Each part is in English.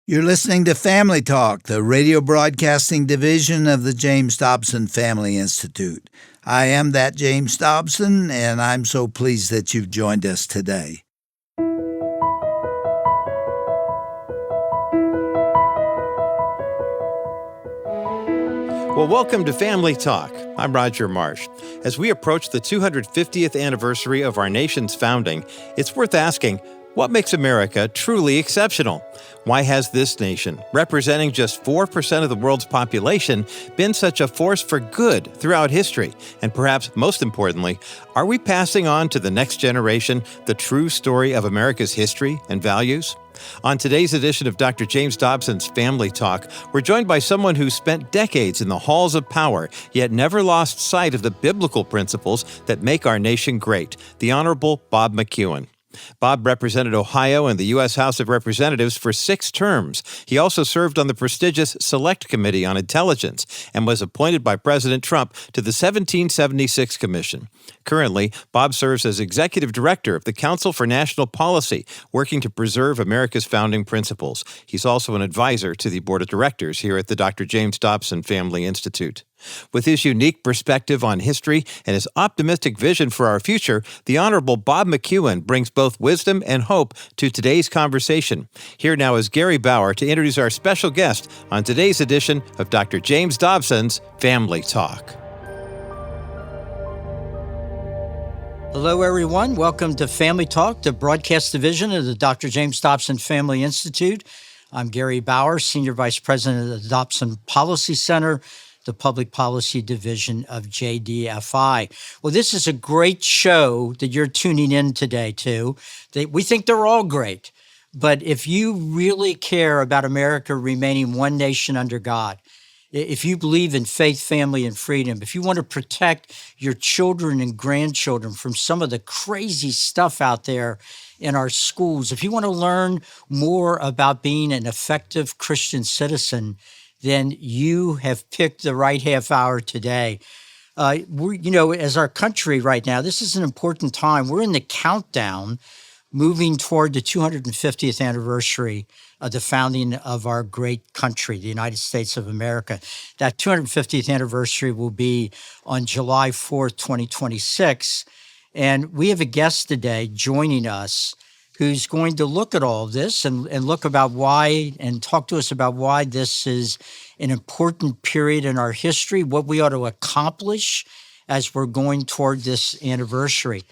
You're listening to Family Talk, the radio broadcasting division of the James Dobson Family Institute. I am that James Dobson, and I'm so pleased that you've joined us today. Well, welcome to Family Talk. I'm Roger Marsh. As we approach the 250th anniversary of our nation's founding, it's worth asking, what makes America truly exceptional? Why has this nation, representing just 4% of the world's population, been such a force for good throughout history? And perhaps most importantly, are we passing on to the next generation the true story of America's history and values? On today's edition of Dr. James Dobson's Family Talk, we're joined by someone who spent decades in the halls of power, yet never lost sight of the biblical principles that make our nation great, the Honorable Bob McEwen. Bob represented Ohio in the U.S. House of Representatives for 6 terms. He also served on the prestigious Select Committee on Intelligence and was appointed by President Trump to the 1776 Commission. Currently, Bob serves as Executive Director of the Council for National Policy, working to preserve America's founding principles. He's also an advisor to the Board of Directors here at the Dr. James Dobson Family Institute. With his unique perspective on history and his optimistic vision for our future, the Honorable Bob McEwen brings both wisdom and hope to today's conversation. Here now is Gary Bauer to introduce our special guest on today's edition of Dr. James Dobson's Family Talk. Hello, everyone. Welcome to Family Talk, the broadcast division of the Dr. James Dobson Family Institute. I'm Gary Bauer, Senior Vice President of the Dobson Policy Center, the Public Policy Division of JDFI. Well, this is a great show that you're tuning in today to. We think they're all great, but if you really care about America remaining one nation under God, if you believe in faith, family, and freedom, if you want to protect your children and grandchildren from some of the crazy stuff out there in our schools, if you want to learn more about being an effective Christian citizen, then you have picked the right half hour today. As our country right now, this is an important time. We're in the countdown, moving toward the 250th anniversary of the founding of our great country, the United States of America. That 250th anniversary will be on July 4th, 2026. And we have a guest today joining us who's going to look at all of this and look about why and talk to us about why this is an important period in our history, what we ought to accomplish as we're going toward this anniversary.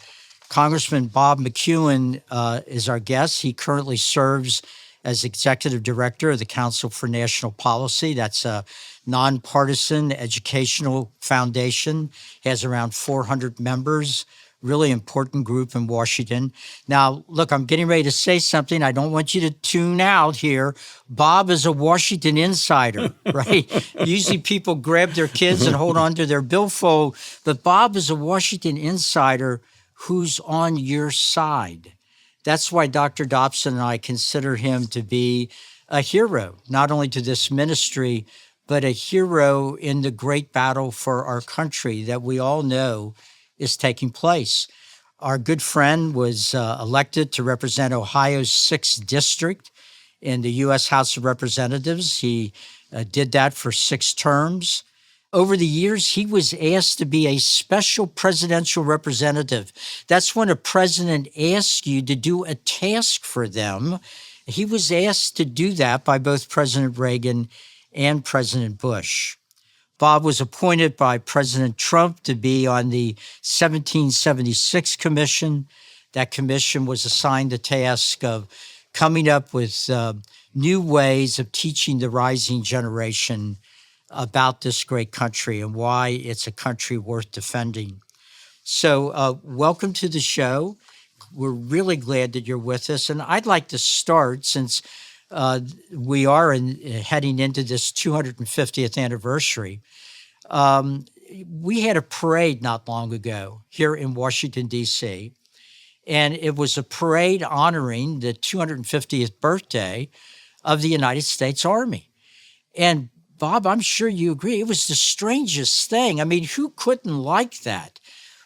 Congressman Bob McEwen is our guest. He currently serves as Executive Director of the Council for National Policy. That's a nonpartisan educational foundation. He has around 400 members. Really important group in Washington. Now, look, I'm getting ready to say something. I don't want you to tune out here. Bob is a Washington insider, right? Usually people grab their kids and hold on to their billfold, but Bob is a Washington insider who's on your side. That's why Dr. Dobson and I consider him to be a hero, not only to this ministry, but a hero in the great battle for our country that we all know is taking place. Our good friend was elected to represent Ohio's 6th district in the U.S. House of Representatives. He did that for 6 terms. Over the years, he was asked to be a special presidential representative. That's when a president asks you to do a task for them. He was asked to do that by both President Reagan and President Bush. Bob was appointed by President Trump to be on the 1776 Commission. That commission was assigned the task of coming up with new ways of teaching the rising generation about this great country and why it's a country worth defending. So welcome to the show. We're really glad that you're with us. And I'd like to start, since we are heading into this 250th anniversary. We had a parade not long ago here in Washington, D.C., and it was a parade honoring the 250th birthday of the United States Army. And Bob, I'm sure you agree, it was the strangest thing. I mean, who couldn't like that?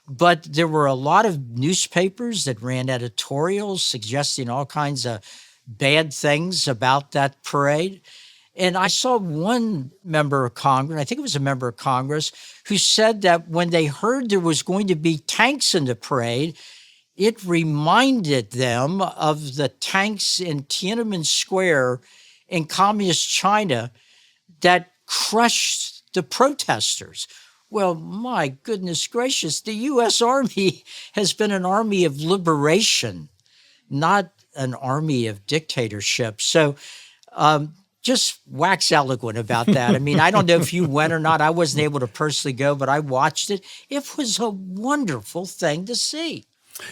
But there were a lot of newspapers that ran editorials suggesting all kinds of bad things about that parade. And I saw one member of Congress, I think it was a member of Congress, who said that when they heard there was going to be tanks in the parade, it reminded them of the tanks in Tiananmen Square in communist China that crushed the protesters. Well, my goodness gracious, the U.S. Army has been an army of liberation, not an army of dictatorship. So just wax eloquent about that. I mean, I don't know if you went or not. I wasn't able to personally go, but I watched it. It was a wonderful thing to see.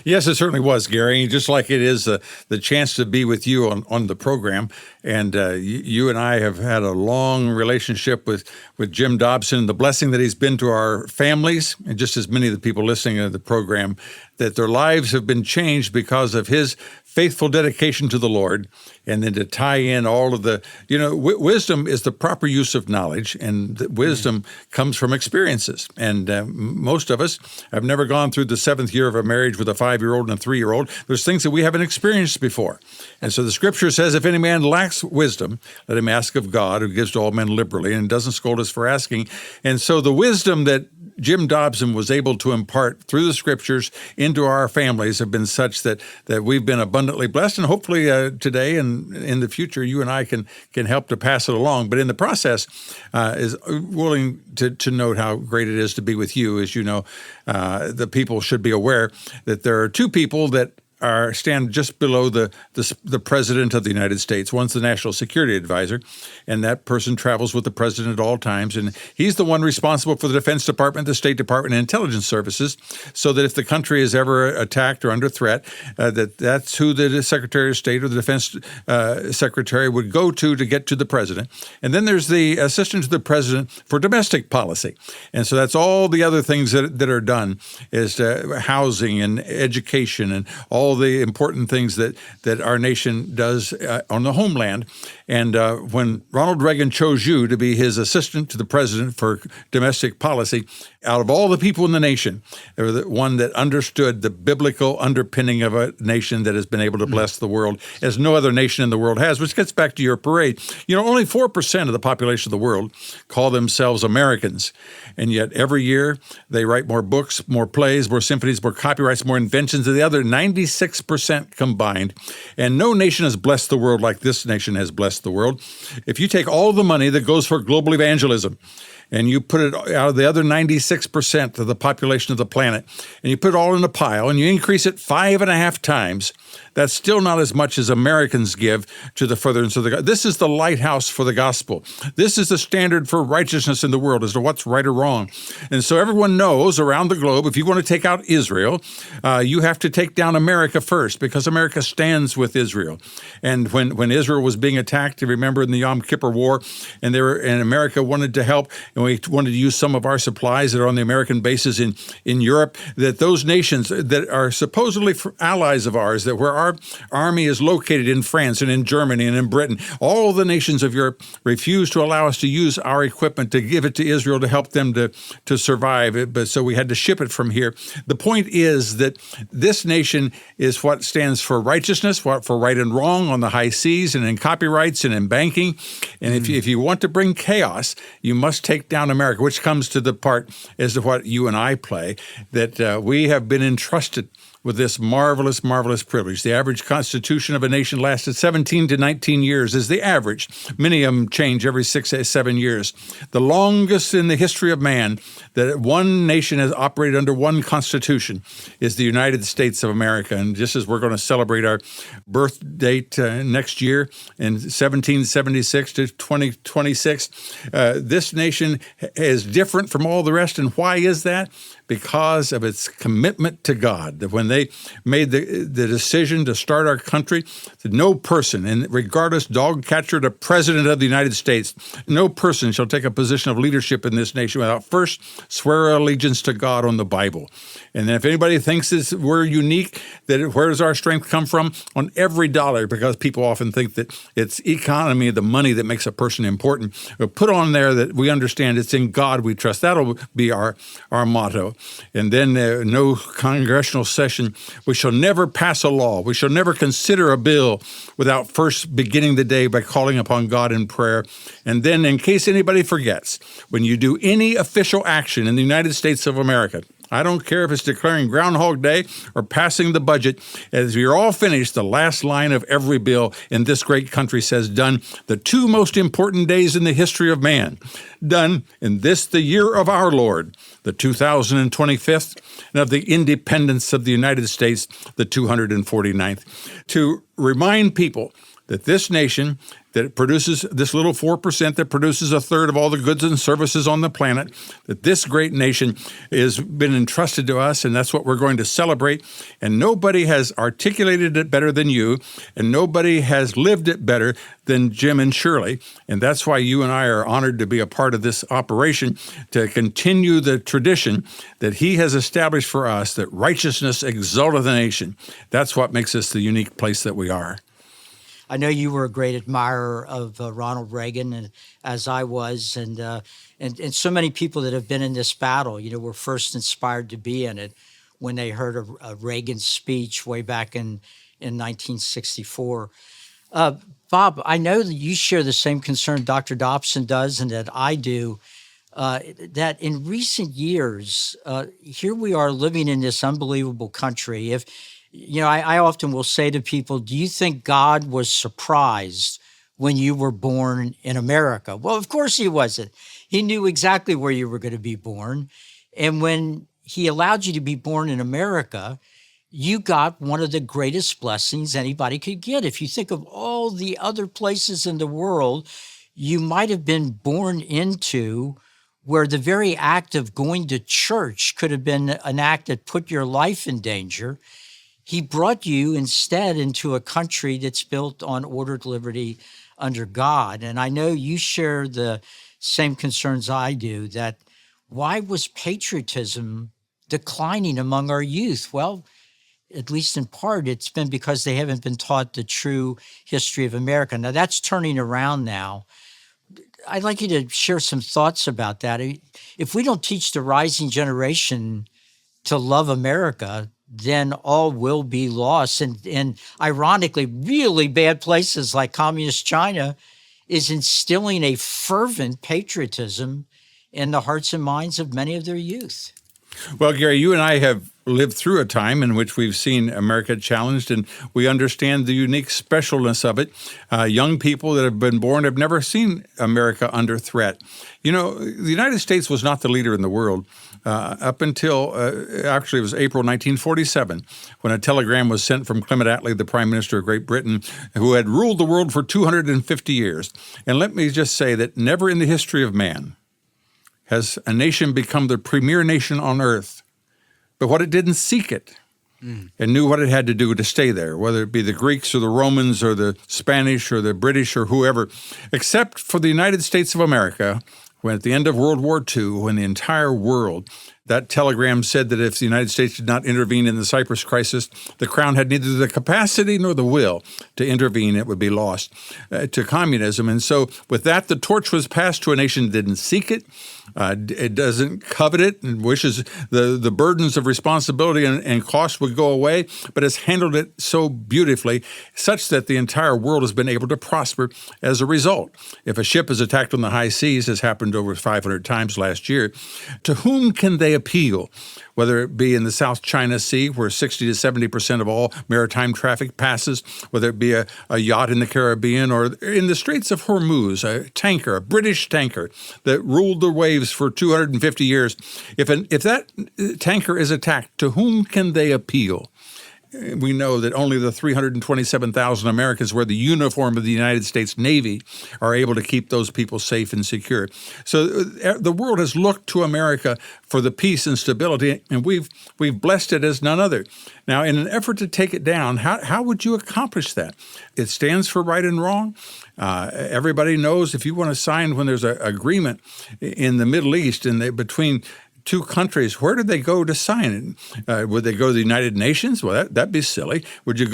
Yes, it certainly was, Gary. Just like it is the chance to be with you on the program. And you and I have had a long relationship with Jim Dobson, the blessing that he's been to our families, and just as many of the people listening to the program, that their lives have been changed because of his faithful dedication to the Lord. And then to tie in all of the, wisdom is the proper use of knowledge, and wisdom comes from experiences. And most of us have never gone through the 7th year of a marriage with a 5-year-old and a 3-year-old. There's things that we haven't experienced before. And so the scripture says, if any man lacks wisdom, let him ask of God, who gives to all men liberally, and doesn't scold us for asking. And so the wisdom that Jim Dobson was able to impart through the scriptures into our families have been such that we've been abundantly blessed. And hopefully today and in the future, you and I can help to pass it along. But in the process, is willing to note how great it is to be with you. As you know, the people should be aware that there are two people that stand just below the President of the United States. One's the National Security Advisor, and that person travels with the President at all times. And he's the one responsible for the Defense Department, the State Department, and Intelligence Services, so that if the country is ever attacked or under threat, that's who the Secretary of State or the Defense Secretary would go to get to the President. And then there's the Assistant to the President for Domestic Policy. And so that's all the other things that are done, is housing and education and all the important things that our nation does on the homeland. And when Ronald Reagan chose you to be his assistant to the president for domestic policy, out of all the people in the nation, you were the one that understood the biblical underpinning of a nation that has been able to bless the world as no other nation in the world has, which gets back to your parade. Only 4% of the population of the world call themselves Americans. And yet every year they write more books, more plays, more symphonies, more copyrights, more inventions than the other 96% combined. And no nation has blessed the world like this nation has blessed the world. If you take all the money that goes for global evangelism and you put it out of the other 96% of the population of the planet, and you put it all in a pile, and you increase it 5.5 times, that's still not as much as Americans give to the furtherance of the gospel. This is the lighthouse for the gospel. This is the standard for righteousness in the world as to what's right or wrong. And so everyone knows around the globe, if you want to take out Israel, you have to take down America first, because America stands with Israel. And when Israel was being attacked, you remember in the Yom Kippur War, and America wanted to help, and we wanted to use some of our supplies that are on the American bases in Europe, that those nations that are supposedly allies of ours, that where our army is located in France and in Germany and in Britain, all the nations of Europe refused to allow us to use our equipment to give it to Israel to help them to survive. But so we had to ship it from here. The point is that this nation is what stands for righteousness, for right and wrong on the high seas and in copyrights and in banking. And if you want to bring chaos, you must take down America, which comes to the part as to what you and I play, that we have been entrusted with this marvelous, marvelous privilege. The average constitution of a nation lasted 17 to 19 years is the average. Many of them change every 6 to 7 years. The longest in the history of man that one nation has operated under one constitution is the United States of America. And just as we're going to celebrate our birth date next year in 1776 to 2026, this nation is different from all the rest. And why is that? Because of its commitment to God. That when they made the decision to start our country, that no person, and regardless, dog catcher to president of the United States, no person shall take a position of leadership in this nation without first swear allegiance to God on the Bible. And then if anybody thinks we're unique, that where does our strength come from? On every dollar, because people often think that it's economy, the money that makes a person important. But put on there that we understand it's in God we trust. That'll be our motto. And then no congressional session. We shall never pass a law. We shall never consider a bill without first beginning the day by calling upon God in prayer. And then, in case anybody forgets, when you do any official action in the United States of America, I don't care if it's declaring Groundhog Day or passing the budget, as you're all finished, the last line of every bill in this great country says, done the two most important days in the history of man, done in this, the year of our Lord, the 2025th, and of the independence of the United States, the 249th, to remind people that this nation that produces this little 4% that produces a third of all the goods and services on the planet, that this great nation has been entrusted to us, and that's what we're going to celebrate. And nobody has articulated it better than you, and nobody has lived it better than Jim and Shirley. And that's why you and I are honored to be a part of this operation, to continue the tradition that he has established for us, that righteousness exalteth the nation. That's what makes us the unique place that we are. I know you were a great admirer of Ronald Reagan, and as I was, and so many people that have been in this battle, were first inspired to be in it when they heard a Reagan speech way back in 1964. Bob, I know that you share the same concern Dr. Dobson does and that I do, that in recent years, here we are living in this unbelievable country. I often will say to people, do you think God was surprised when you were born in America? Well, of course he wasn't. He knew exactly where you were going to be born. And when he allowed you to be born in America, you got one of the greatest blessings anybody could get. If you think of all the other places in the world you might have been born into, where the very act of going to church could have been an act that put your life in danger, he brought you instead into a country that's built on ordered liberty under God. And I know you share the same concerns I do, that why was patriotism declining among our youth? Well, at least in part, it's been because they haven't been taught the true history of America. Now, that's turning around now. I'd like you to share some thoughts about that. If we don't teach the rising generation to love America, then all will be lost. And ironically, really bad places like communist China is instilling a fervent patriotism in the hearts and minds of many of their youth. Well, Gary, you and I have lived through a time in which we've seen America challenged, and we understand the unique specialness of it. Young people that have been born have never seen America under threat. The United States was not the leader in the world up until, actually, it was April 1947, when a telegram was sent from Clement Attlee, the Prime Minister of Great Britain, who had ruled the world for 250 years. And let me just say that never in the history of man has a nation become the premier nation on earth, but what it didn't seek it and knew what it had to do to stay there, whether it be the Greeks or the Romans or the Spanish or the British or whoever, except for the United States of America, when at the end of World War II, when the entire world, that telegram said that if the United States did not intervene in the Cyprus crisis, the Crown had neither the capacity nor the will to intervene. It would be lost to communism. And so with that, the torch was passed to a nation that didn't seek it. It doesn't covet it and wishes the burdens of responsibility and cost would go away, but has handled it so beautifully, such that the entire world has been able to prosper as a result. If a ship is attacked on the high seas, as happened over 500 times last year, to whom can they appeal? Whether it be in the South China Sea, where 60 to 70% of all maritime traffic passes, whether it be a yacht in the Caribbean, or in the Straits of Hormuz, a tanker, a British tanker that ruled the waves for 250 years. If that tanker is attacked, to whom can they appeal? We know that only the 327,000 Americans wear the uniform of the United States Navy are able to keep those people safe and secure. So the world has looked to America for the peace and stability, and we've blessed it as none other. Now, in an effort to take it down, how would you accomplish that? It stands for right and wrong. Everybody knows if you want to sign when there's an agreement in the Middle East and between two countries, where did they go to sign it? Would they go to the United Nations? Well, that'd be silly. Would you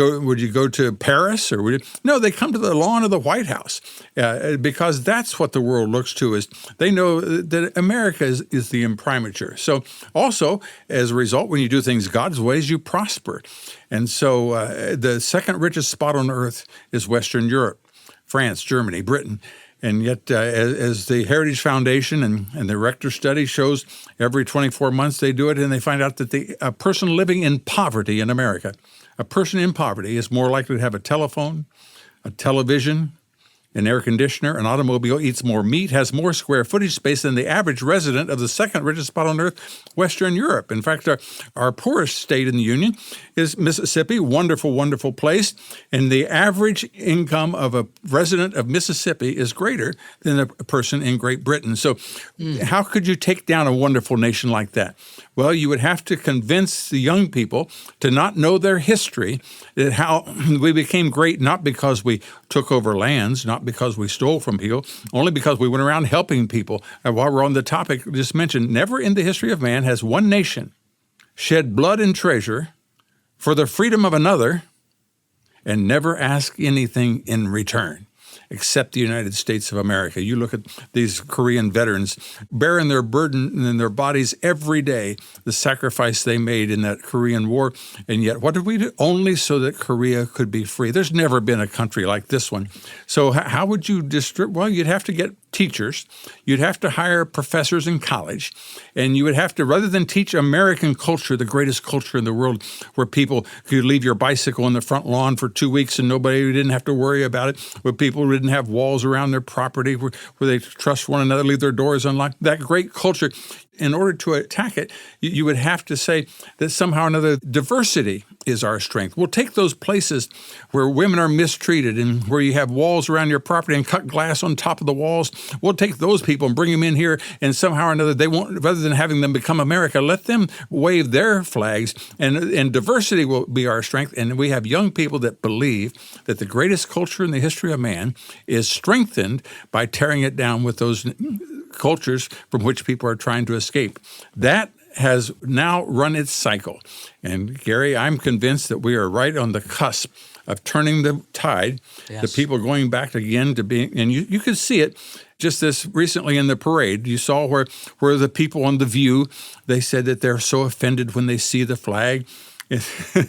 go to Paris, or no? They come to the lawn of the White House because that's what the world looks to. Is they know that America is the imprimatur. So also, as a result, when you do things God's ways, you prosper. And so the second richest spot on earth is Western Europe, France, Germany, Britain. And yet, as the Heritage Foundation and the Rector study shows, every 24 months they do it, and they find out that a person living in poverty in America, a person in poverty is more likely to have a telephone, a television, an air conditioner, an automobile, eats more meat, has more square footage space than the average resident of the second richest spot on earth, Western Europe. In fact, our poorest state in the Union is Mississippi, wonderful, wonderful place. And the average income of a resident of Mississippi is greater than a person in Great Britain. So how could you take down a wonderful nation like that? Well, you would have to convince the young people to not know their history, that how we became great not because we took over lands, not because we stole from people, only because we went around helping people. And while we're on the topic, just mentioned, never in the history of man has one nation shed blood and treasure for the freedom of another and never asked anything in return, except the United States of America. You look at these Korean veterans bearing their burden in their bodies every day, the sacrifice they made in that Korean War. And yet, what did we do? Only so that Korea could be free. There's never been a country like this one. So how would you distribute? Well, you'd have to get teachers. You'd have to hire professors in college. And you would have to, rather than teach American culture, the greatest culture in the world, where people could leave your bicycle on the front lawn for 2 weeks and nobody didn't have to worry about it, where people didn't have walls around their property, where they trust one another, leave their doors unlocked, that great culture. In order to attack it, you would have to say that somehow or another diversity is our strength. We'll take those places where women are mistreated and where you have walls around your property and cut glass on top of the walls. We'll take those people and bring them in here, and somehow or another they won't, rather than having them become America, let them wave their flags, and diversity will be our strength. And we have young people that believe that the greatest culture in the history of man is strengthened by tearing it down with those cultures from which people are trying to escape. That has now run its cycle. And Gary, I'm convinced that we are right on the cusp of turning the tide, the people going back again to being, and you could see it just this recently in the parade. You saw where the people on The View, they said that they're so offended when they see the flag.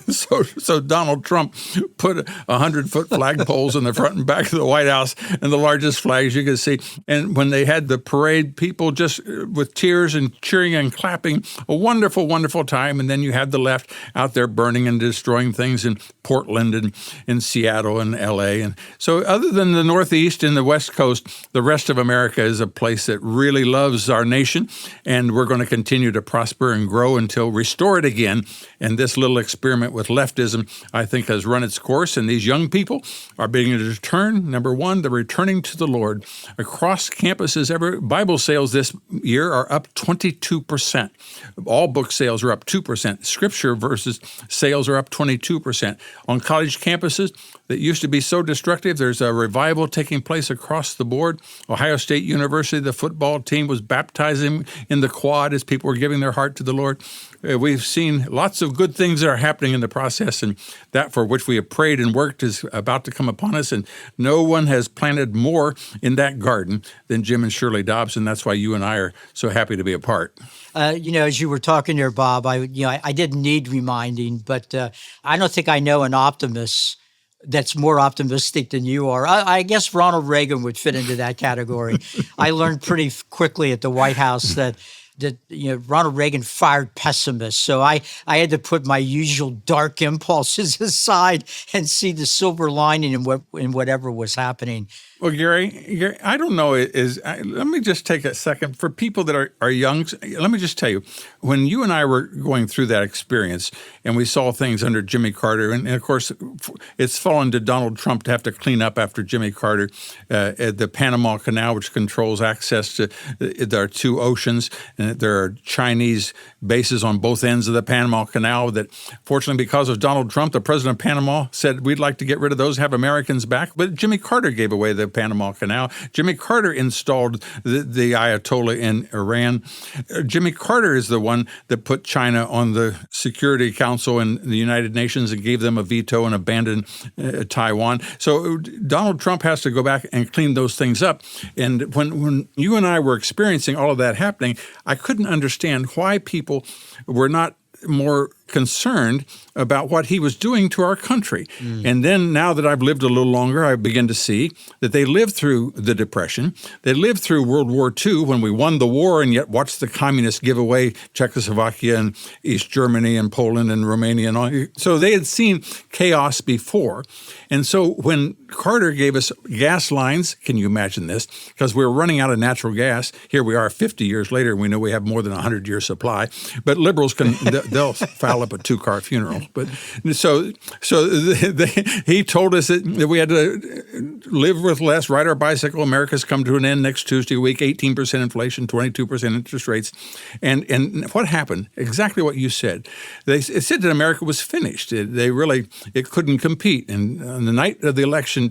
So Donald Trump put 100-foot flagpoles in the front and back of the White House, and the largest flags you could see. And when they had the parade, people just with tears and cheering and clapping, a wonderful, wonderful time. And then you had the left out there burning and destroying things in Portland and in Seattle and L.A. And so other than the Northeast and the West Coast, the rest of America is a place that really loves our nation, and we're going to continue to prosper and grow until restore it again. And this little experiment with leftism, I think, has run its course, and these young people are beginning to return. Number one, they're returning to the Lord. Across campuses, Bible sales this year are up 22%. All book sales are up 2%. Scripture versus sales are up 22%. On college campuses that used to be so destructive, there's a revival taking place across the board. Ohio State University, the football team was baptizing in the quad as people were giving their heart to the Lord. We've seen lots of good things that are happening in the process, and that for which we have prayed and worked is about to come upon us. And no one has planted more in that garden than Jim and Shirley Dobson. That's why you and I are so happy to be a part. As you were talking there, Bob, I didn't need reminding, but I don't think I know an optimist that's more optimistic than you are. I guess Ronald Reagan would fit into that category. I learned pretty quickly at the White House that Ronald Reagan fired pessimists. So I had to put my usual dark impulses aside and see the silver lining in whatever was happening. Well, Gary, I don't know. Let me just take a second. For people that are young, let me just tell you, when you and I were going through that experience and we saw things under Jimmy Carter, and of course, it's fallen to Donald Trump to have to clean up after Jimmy Carter, the Panama Canal, which controls access to our two oceans, and that there are Chinese bases on both ends of the Panama Canal that, fortunately, because of Donald Trump, the president of Panama said, we'd like to get rid of those, have Americans back. But Jimmy Carter gave away the Panama Canal. Jimmy Carter installed the Ayatollah in Iran. Jimmy Carter is the one that put China on the Security Council in the United Nations and gave them a veto and abandoned Taiwan. So Donald Trump has to go back and clean those things up. And when you and I were experiencing all of that happening, I couldn't understand why people were not more concerned about what he was doing to our country. And then now that I've lived a little longer, I begin to see that they lived through the Depression. They lived through World War II when we won the war and yet watched the communists give away Czechoslovakia and East Germany and Poland and Romania and all. So they had seen chaos before. And so when Carter gave us gas lines, can you imagine this? Because we were running out of natural gas. Here we are 50 years later, and we know we have more than a 100-year supply. But liberals they'll foul up a two-car funeral. But so he told us that we had to live with less, ride our bicycle. America's come to an end next Tuesday week, 18% inflation, 22% interest rates. And what happened? Exactly what you said. It said that America was finished. It couldn't compete. And on the night of the election,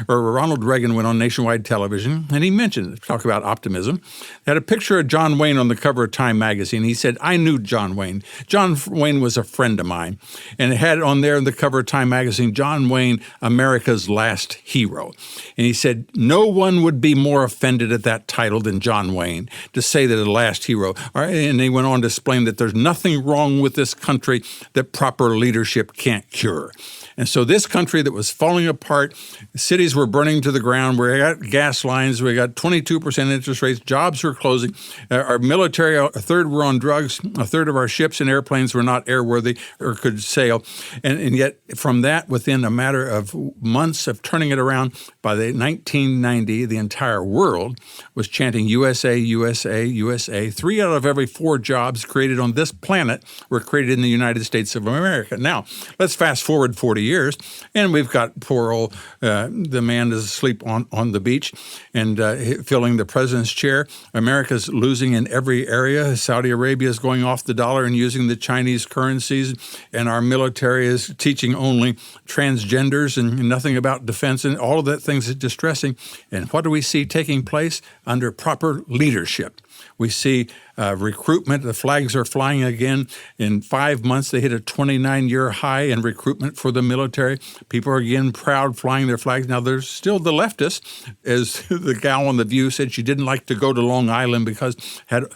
Ronald Reagan went on nationwide television, and he mentioned, talk about optimism, had a picture of John Wayne on the cover of Time magazine. He said, I knew John Wayne. John Wayne was a friend of mine, and it had on there in the cover of Time magazine, John Wayne, America's last hero. And he said, no one would be more offended at that title than John Wayne, to say that the last hero. And he went on to explain that there's nothing wrong with this country that proper leadership can't cure. And so this country that was falling apart, cities were burning to the ground, we got gas lines, we got 22% interest rates, jobs were closing, our military, a third were on drugs, a third of our ships and airplanes were not airworthy or could sail. And yet from that, within a matter of months of turning it around, by the 1990, the entire world was chanting USA, USA, USA. 3 out of every 4 jobs created on this planet were created in the United States of America. Now, let's fast forward 40 years, and we've got poor old, the man is asleep on the beach and filling the president's chair. America's losing in every area. Saudi Arabia is going off the dollar and using the Chinese currencies, and our military is teaching only transgenders and nothing about defense, and all of that things is distressing. And what do we see taking place under proper leadership? We see recruitment. The flags are flying again. In 5 months, they hit a 29-year high in recruitment for the military. People are again proud flying their flags. Now, there's still the leftists, as the gal on The View said, she didn't like to go to Long Island because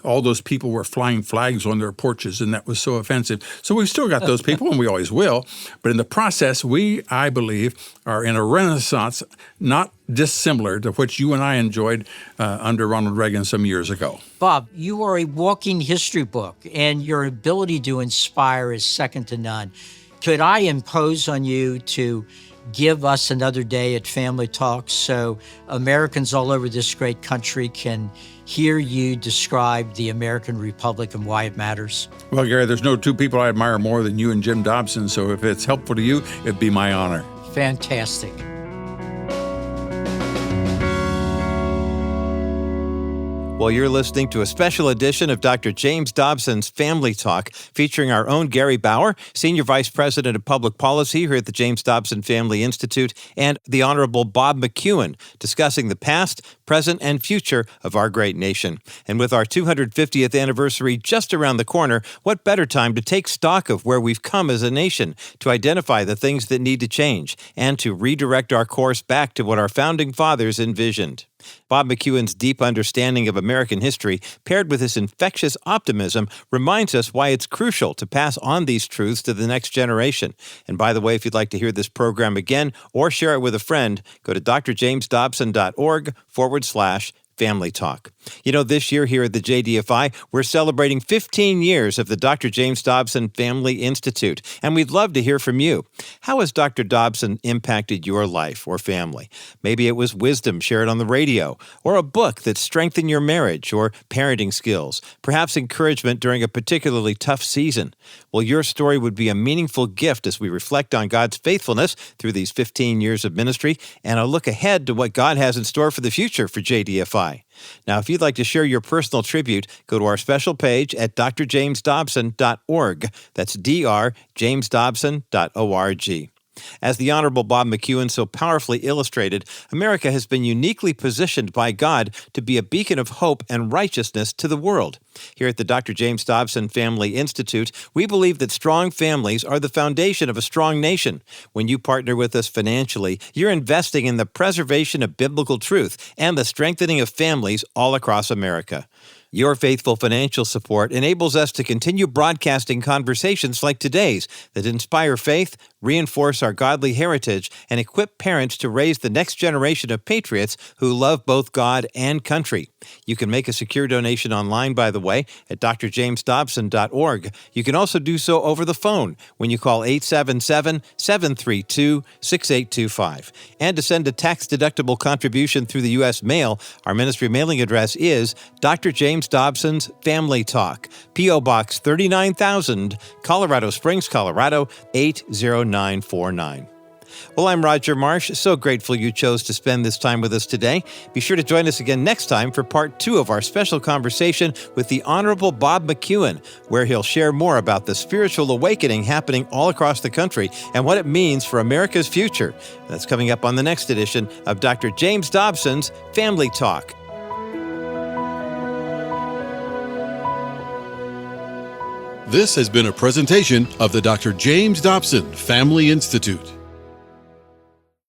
all those people were flying flags on their porches, and that was so offensive. So we've still got those people, and we always will. But in the process, I believe, are in a renaissance, not dissimilar to what you and I enjoyed under Ronald Reagan some years ago. Bob, you are a walking history book, and your ability to inspire is second to none. Could I impose on you to give us another day at Family Talk so Americans all over this great country can hear you describe the American Republic and why it matters? Well, Gary, there's no 2 people I admire more than you and Jim Dobson, so if it's helpful to you, it'd be my honor. Fantastic. Well, you're listening to a special edition of Dr. James Dobson's Family Talk, featuring our own Gary Bauer, Senior Vice President of Public Policy here at the James Dobson Family Institute, and the Honorable Bob McEwen, discussing the past, present, and future of our great nation. And with our 250th anniversary just around the corner, what better time to take stock of where we've come as a nation, to identify the things that need to change, and to redirect our course back to what our founding fathers envisioned. Bob McEwen's deep understanding of American history, paired with his infectious optimism, reminds us why it's crucial to pass on these truths to the next generation. And by the way, if you'd like to hear this program again or share it with a friend, go to drjamesdobson.org/Family Talk. You know, this year here at the JDFI, we're celebrating 15 years of the Dr. James Dobson Family Institute, and we'd love to hear from you. How has Dr. Dobson impacted your life or family? Maybe it was wisdom shared on the radio, or a book that strengthened your marriage or parenting skills, perhaps encouragement during a particularly tough season. Well, your story would be a meaningful gift as we reflect on God's faithfulness through these 15 years of ministry and a look ahead to what God has in store for the future for JDFI. by. Now, if you'd like to share your personal tribute, go to our special page at drjamesdobson.org. That's drjamesdobson.org. As the Honorable Bob McEwen so powerfully illustrated, America has been uniquely positioned by God to be a beacon of hope and righteousness to the world. Here at the Dr. James Dobson Family Institute, we believe that strong families are the foundation of a strong nation. When you partner with us financially, you're investing in the preservation of biblical truth and the strengthening of families all across America. Your faithful financial support enables us to continue broadcasting conversations like today's that inspire faith, reinforce our godly heritage, and equip parents to raise the next generation of patriots who love both God and country. You can make a secure donation online, by the way, at drjamesdobson.org. You can also do so over the phone when you call 877-732-6825. And to send a tax-deductible contribution through the U.S. mail, our ministry mailing address is Dr. James Dobson's Family Talk, P.O. Box 39,000, Colorado Springs, Colorado 80949. Well, I'm Roger Marsh. So grateful you chose to spend this time with us today. Be sure to join us again next time for part 2 of our special conversation with the Honorable Bob McEwen, where he'll share more about the spiritual awakening happening all across the country and what it means for America's future. That's coming up on the next edition of Dr. James Dobson's Family Talk. This has been a presentation of the Dr. James Dobson Family Institute.